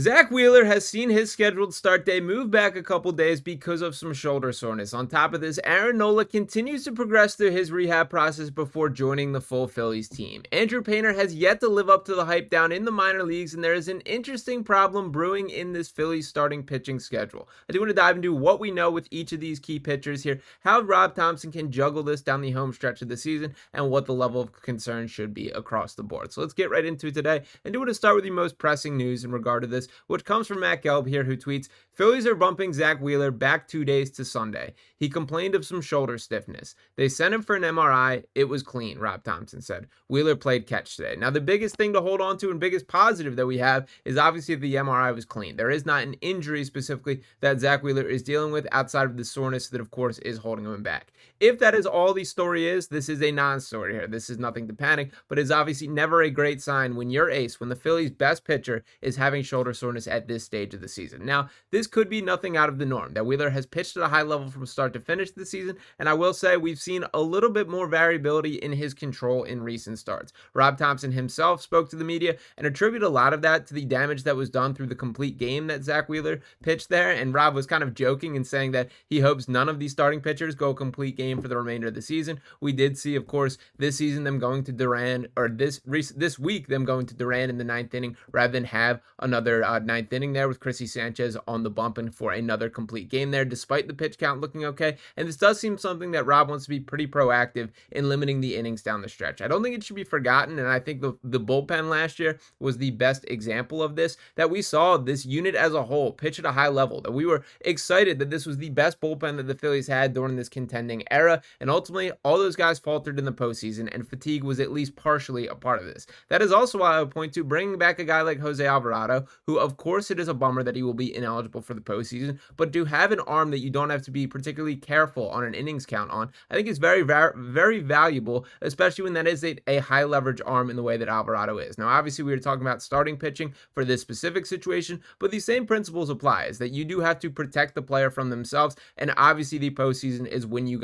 Zack Wheeler has seen his scheduled start day move back a couple days because of some shoulder soreness. On top of this, Aaron Nola continues to progress through his rehab process before joining the full Phillies team. Andrew Painter has yet to live up to the hype down in the minor leagues, and there is an interesting problem brewing in this Phillies starting pitching schedule. I do want to dive into what we know with each of these key pitchers here, how Rob Thomson can juggle this down the home stretch of the season, and what the level of concern should be across the board. So let's get right into it today, and do want to start with the most pressing news in regard to this, which comes from Matt Gelb here, who tweets, Phillies are bumping Zack Wheeler back 2 days to Sunday. He complained of some shoulder stiffness. They sent him for an MRI. It was clean, Rob Thomson said. Wheeler played catch today. Now, the biggest thing to hold on to and biggest positive that we have is obviously the MRI was clean. There is not an injury specifically that Zack Wheeler is dealing with outside of the soreness that, of course, is holding him back. If that is all the story is, this is a non-story here. This is nothing to panic, but it's obviously never a great sign when your ace, when the Phillies' best pitcher is having shoulder soreness at this stage of the season. Now, this could be nothing out of the norm, that Wheeler has pitched at a high level from start to finish this season, and I will say we've seen a little bit more variability in his control in recent starts. Rob Thomson himself spoke to the media and attributed a lot of that to the damage that was done through the complete game that Zack Wheeler pitched there, and Rob was kind of joking and saying that he hopes none of these starting pitchers go a complete game for the remainder of the season. We did see, of course, this season them going to Duran, or this week them going to Duran in the ninth inning rather than have another ninth inning there with Chrissy Sanchez on the bump and for another complete game there, despite the pitch count looking okay. And this does seem something that Rob wants to be pretty proactive in limiting the innings down the stretch. I don't think it should be forgotten, and I think the bullpen last year was the best example of this, that we saw this unit as a whole pitch at a high level, that we were excited that this was the best bullpen that the Phillies had during this contending era, and ultimately all those guys faltered in the postseason, and fatigue was at least partially a part of this. That is also why I would point to bringing back a guy like Jose Alvarado, who, of course, it is a bummer that he will be ineligible for the postseason, but to have an arm that you don't have to be particularly careful on an innings count on, I think is very, very valuable, especially when that is a high leverage arm in the way that Alvarado is. Now, obviously, we were talking about starting pitching for this specific situation, but the same principles apply, is that you do have to protect the player from themselves, and obviously the postseason is when you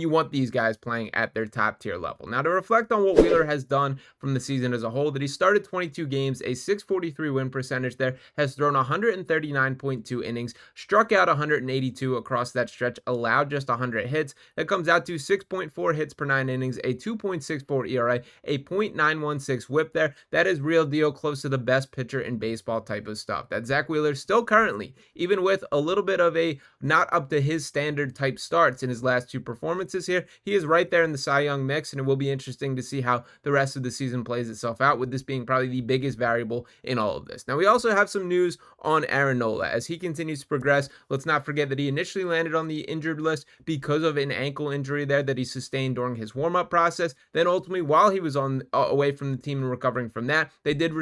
want these guys playing at their top tier level. Now, to reflect on what Wheeler has done from the season as a whole, that he started 22 games, a 643 win percentage there, has thrown 139.2 innings, struck out 182 across that stretch, allowed just 100 hits. That comes out to 6.4 hits per 9 innings, a 2.64 ERA, a .916 whip there. That is real deal, close to the best pitcher in baseball type of stuff. That Zack Wheeler still currently, even with a little bit of a not up to his standard type starts in his last two performances here, he is right there in the Cy Young mix, and it will be interesting to see how the rest of the season plays itself out, with this being probably the biggest variable in all of this. Now, we also have some news on Aaron Nola as he continues to progress. Let's not forget that he initially landed on the injured list because of an ankle injury there that he sustained during his warm-up process. Then ultimately, while he was on away from the team and recovering from that, they did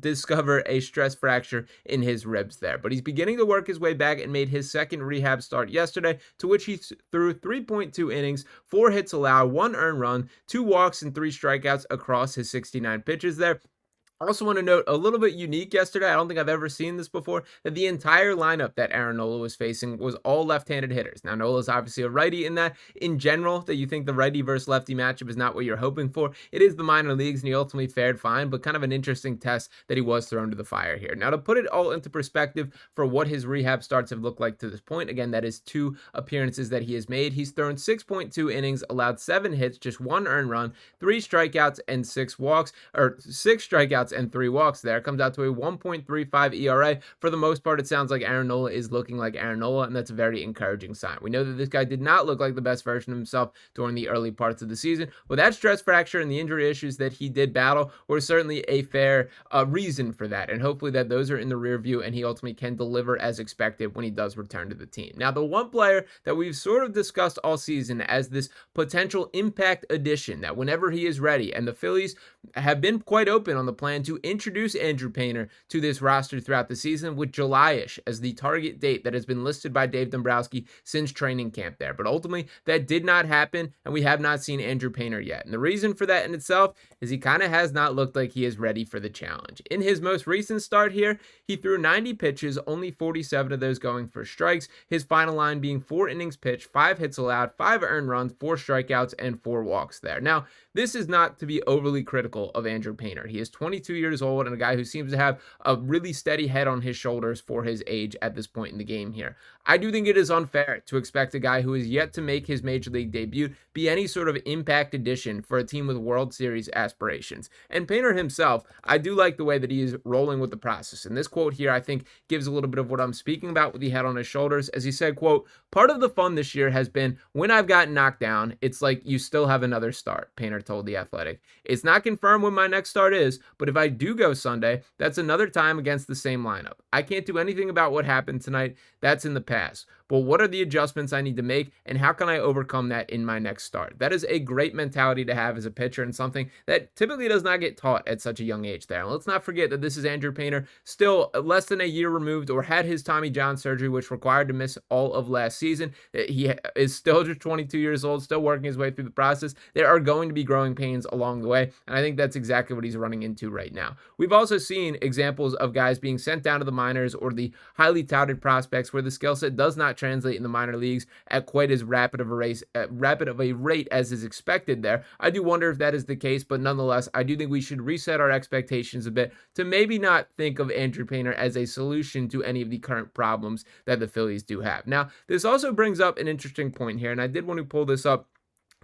discover a stress fracture in his ribs there. But he's beginning to work his way back and made his second rehab start yesterday, to which he threw 3.2 innings, 4 hits allowed, 1 earned run, 2 walks, and 3 strikeouts across his 69 pitches there. I also want to note a little bit unique yesterday. I don't think I've ever seen this before, that the entire lineup that Aaron Nola was facing was all left-handed hitters. Now, Nola's obviously a righty in that. In general, that you think the righty versus lefty matchup is not what you're hoping for. It is the minor leagues, and he ultimately fared fine, but kind of an interesting test that he was thrown to the fire here. Now, to put it all into perspective for what his rehab starts have looked like to this point, again, that is 2 appearances that he has made. He's thrown 6.2 innings, allowed 7 hits, just 1 earned run, 3 strikeouts, and 6 walks, or 6 strikeouts and 3 walks there. Comes out to a 1.35 ERA. For the most part, it sounds like Aaron Nola is looking like Aaron Nola, and that's a very encouraging sign. We know that this guy did not look like the best version of himself during the early parts of the season. With that stress fracture and the injury issues that he did battle were certainly a fair reason for that, and hopefully that those are in the rear view and he ultimately can deliver as expected when he does return to the team. Now, the one player that we've sort of discussed all season as this potential impact addition, that whenever he is ready, and the Phillies have been quite open on the plan to introduce Andrew Painter to this roster throughout the season, with July-ish as the target date that has been listed by Dave Dombrowski since training camp there. But ultimately, that did not happen, and we have not seen Andrew Painter yet. And the reason for that in itself is he kind of has not looked like he is ready for the challenge. In his most recent start here, he threw 90 pitches, only 47 of those going for strikes. His final line being 4 innings pitched, 5 hits allowed, 5 earned runs, 4 strikeouts, and 4 walks there. Now, this is not to be overly critical of Andrew Painter. He is 22 years old and a guy who seems to have a really steady head on his shoulders for his age at this point in the game here. I do think it is unfair to expect a guy who is yet to make his major league debut be any sort of impact addition for a team with World Series aspirations. And Painter himself, I do like the way that he is rolling with the process. And this quote here, I think, gives a little bit of what I'm speaking about with the head on his shoulders. As he said, quote, "Part of the fun this year has been when I've gotten knocked down, it's like you still have another start," Painter told The Athletic. "It's not confirmed when my next start is, but if I do go Sunday, that's another time against the same lineup. I can't do anything about what happened tonight. That's in the past. But what are the adjustments I need to make, and how can I overcome that in my next start?" That is a great mentality to have as a pitcher and something that typically does not get taught at such a young age there. And let's not forget that this is Andrew Painter, still less than a year removed, or had his Tommy John surgery, which required to miss all of last season. He is still just 22 years old, still working his way through the process. There are going to be growing pains along the way, and I think that's exactly what he's running into right now. We've also seen examples of guys being sent down to the minors or the highly touted prospects where the skill set does not translate in the minor leagues at quite as rapid of a rate as is expected there. I do wonder if that is the case, but nonetheless, I do think we should reset our expectations a bit to maybe not think of Andrew Painter as a solution to any of the current problems that the Phillies do have. Now, this also brings up an interesting point here, and I did want to pull this up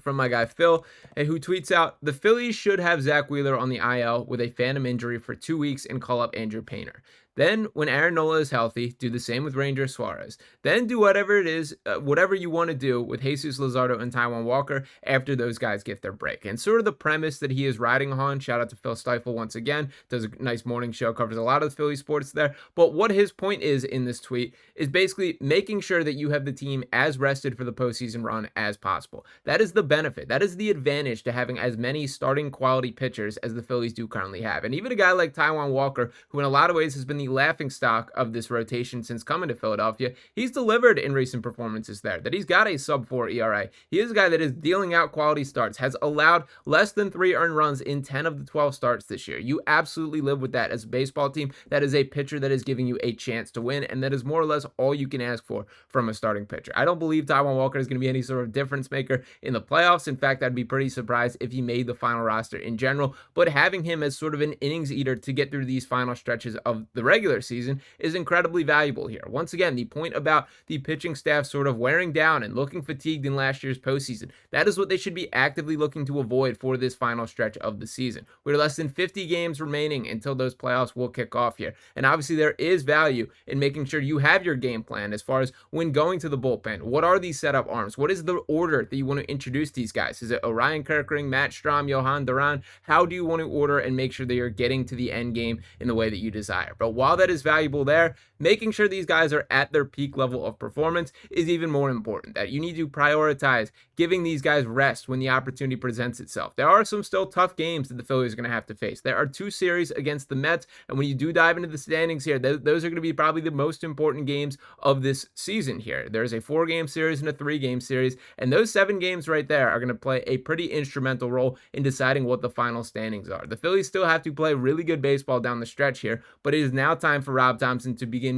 from my guy Phil, and who tweets out, "The Phillies should have Zack Wheeler on the IL with a phantom injury for 2 weeks and call up Andrew Painter. Then, when Aaron Nola is healthy, do the same with Ranger Suarez. Then do whatever it is, whatever you want to do with Jesus Luzardo and Taijuan Walker after those guys get their break." And sort of the premise that he is riding on, shout out to Phil Stiefel once again, does a nice morning show, covers a lot of the Philly sports there. But what his point is in this tweet is basically making sure that you have the team as rested for the postseason run as possible. That is the benefit. That is the advantage to having as many starting quality pitchers as the Phillies do currently have. And even a guy like Taijuan Walker, who in a lot of ways has been the laughing stock of this rotation since coming to Philadelphia, he's delivered in recent performances there, that he's got a sub-4 ERA. He is a guy that is dealing out quality starts, has allowed less than 3 earned runs in 10 of the 12 starts this year. You absolutely live with that as a baseball team. That is a pitcher that is giving you a chance to win, and that is more or less all you can ask for from a starting pitcher. I don't believe Taijuan Walker is going to be any sort of difference maker in the playoffs. In fact, I'd be pretty surprised if he made the final roster in general, but having him as sort of an innings eater to get through these final stretches of the regular season is incredibly valuable here. Once again, the point about the pitching staff sort of wearing down and looking fatigued in last year's postseason, that is what they should be actively looking to avoid for this final stretch of the season. We're less than 50 games remaining until those playoffs will kick off here. And obviously there is value in making sure you have your game plan as far as when going to the bullpen. What are these setup arms? What is the order that you want to introduce these guys? Is it Orion Kerkering, Matt Strahm, Johan Duran? How do you want to order and make sure that you're getting to the end game in the way that you desire? But while that is valuable there, making sure these guys are at their peak level of performance is even more important. That you need to prioritize giving these guys rest when the opportunity presents itself. There are some still tough games that the Phillies are going to have to face. There are 2 series against the Mets, and when you do dive into the standings here, those are going to be probably the most important games of this season here. There's a 4-game series and a 3-game series, and those 7 games right there are going to play a pretty instrumental role in deciding what the final standings are. The Phillies still have to play really good baseball down the stretch here, but it is now time for Rob Thomson to begin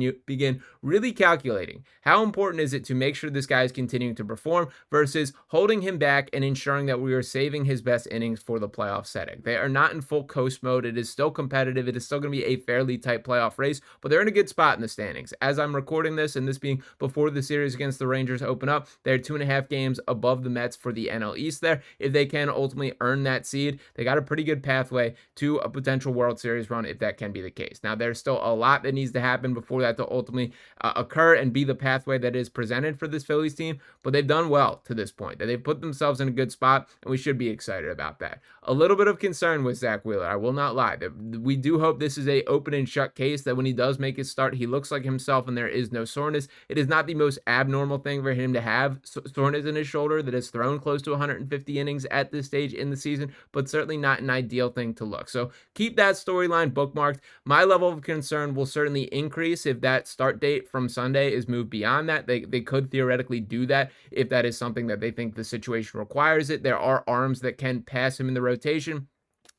really calculating how important is it to make sure this guy is continuing to perform versus holding him back and ensuring that we are saving his best innings for the playoff setting. They are not in full coast mode. It is still competitive. It is still going to be a fairly tight playoff race, but they're in a good spot in the standings. As I'm recording this, and this being before the series against the Rangers open up, they're 2.5 games above the Mets for the NL East there. If they can ultimately earn that seed, they got a pretty good pathway to a potential World Series run if that can be the case. Now, there's still a lot that needs to happen before that to ultimately occur and be the pathway that is presented for this Phillies team, but they've done well to this point. They've put themselves in a good spot, and we should be excited about that. A little bit of concern with Zack Wheeler, I will not lie. We do hope this is a open and shut case, that when he does make his start, he looks like himself and there is no soreness. It is not the most abnormal thing for him to have soreness in his shoulder that has thrown close to 150 innings at this stage in the season, but certainly not an ideal thing to look. So keep that storyline bookmarked. My level of concern will certainly increase if that start date from Sunday is moved beyond that. They could theoretically do that if that is something that they think the situation requires it. There are arms that can pass him in the rotation.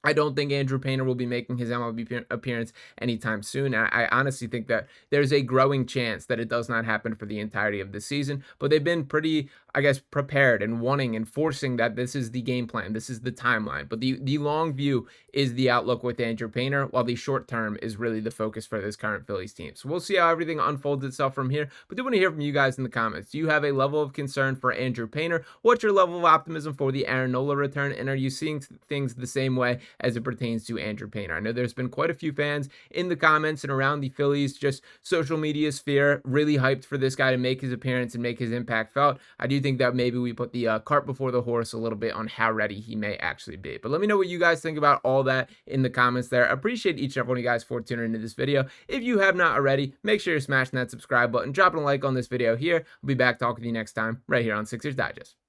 I don't think Andrew Painter will be making his MLB appearance anytime soon. I honestly think that there's a growing chance that it does not happen for the entirety of the season, but they've been pretty, I guess, prepared and wanting and forcing that this is the game plan, this is the timeline. But the long view is the outlook with Andrew Painter, while the short term is really the focus for this current Phillies team. So we'll see how everything unfolds itself from here. But do want to hear from you guys in the comments. Do you have a level of concern for Andrew Painter? What's your level of optimism for the Aaron Nola return? And are you seeing things the same way as it pertains to Andrew Painter? I know there's been quite a few fans in the comments and around the Phillies, just social media sphere, really hyped for this guy to make his appearance and make his impact felt. I do think that maybe we put the cart before the horse a little bit on how ready he may actually be. But let me know what you guys think about all that in the comments there. I appreciate each and every one of you guys for tuning into this video. If you have not already, make sure you're smashing that subscribe button, dropping a like on this video here. I'll be back talking to you next time right here on Sixers Digest.